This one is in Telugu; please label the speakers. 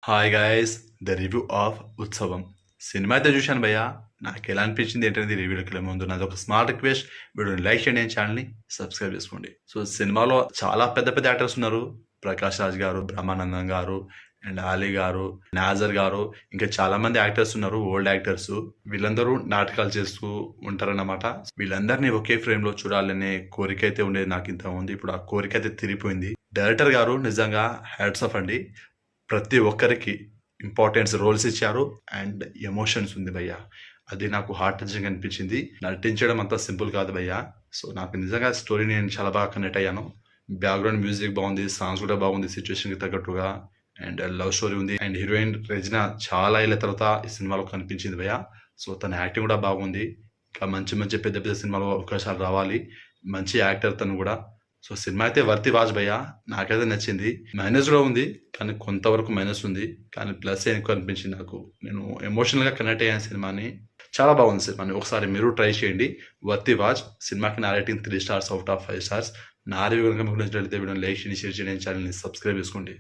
Speaker 1: Hi guys, the review of ఉత్సవం సినిమా అయితే చూశాను భయ్య. నాకు ఎలా అనిపించింది ఏంటనేది రివ్యూలోకి వెళ్ళే ముందు నాది ఒక స్మాల్ రిక్వెస్ట్. వీడియోని లైక్ చేయండి, ఛానల్ని సబ్స్క్రైబ్ చేసుకోండి. సో సినిమాలో చాలా పెద్ద పెద్ద యాక్టర్స్ ఉన్నారు. ప్రకాష్ రాజ్ గారు, బ్రహ్మానందం గారు అండ్ ఆలీ గారు, నాజర్ గారు, ఇంకా చాలా మంది యాక్టర్స్ ఉన్నారు, ఓల్డ్ యాక్టర్స్. వీళ్ళందరూ నాటకాలు చేస్తూ ఉంటారన్నమాట. వీళ్ళందరినీ ఒకే ఫ్రేమ్ లో చూడాలనే కోరిక అయితే ఉండేది నాకు ఇంత ఉంది. ఇప్పుడు ఆ కోరిక అయితే తిరిగిపోయింది. డైరెక్టర్ గారు నిజంగా హ్యాట్స్ ఆఫ్ అండి. ప్రతి ఒక్కరికి ఇంపార్టెన్స్ రోల్స్ ఇచ్చారు అండ్ ఎమోషన్స్ ఉంది భయ్య. అది నాకు హార్ట్ టచింగ్ అనిపించింది. నటించడం అంత సింపుల్ కాదు భయ్య. సో నాకు నిజంగా స్టోరీ నేను చాలా బాగా కనెక్ట్ అయ్యాను. బ్యాక్గ్రౌండ్ మ్యూజిక్ బాగుంది, సాంగ్స్ కూడా బాగుంది సిచ్యువేషన్కి తగ్గట్టుగా. అండ్ లవ్ స్టోరీ ఉంది అండ్ హీరోయిన్ రెజినా చాలా ఏళ్ళ తర్వాత ఈ సినిమాలో కనిపించింది భయ్య. సో తన యాక్టింగ్ కూడా బాగుంది. ఇంకా మంచి మంచి పెద్ద పెద్ద సినిమాలో అవకాశాలు రావాలి. మంచి యాక్టర్ తను కూడా. సో సినిమా అయితే వర్తి వాచ్ భయ్య. నాకైతే నచ్చింది. మైనస్ కూడా ఉంది, కానీ కొంతవరకు మైనస్ ఉంది, కానీ ప్లస్ ఎక్కువ అనిపించింది నాకు. నేను ఎమోషనల్గా కనెక్ట్ అయ్యాను సినిమాని. చాలా బాగుంది సినిమాని. ఒకసారి మీరు ట్రై చేయండి. వర్తి వాచ్. సినిమాకి నా rating 3 stars out of 5 stars. నా రివ్యూ కనుక మీకు నచ్చినట్లయితే వీడియోని లైక్ చేయండి, షేర్ చేయండి, ఛానల్ని సబ్స్క్రైబ్ చేసుకోండి.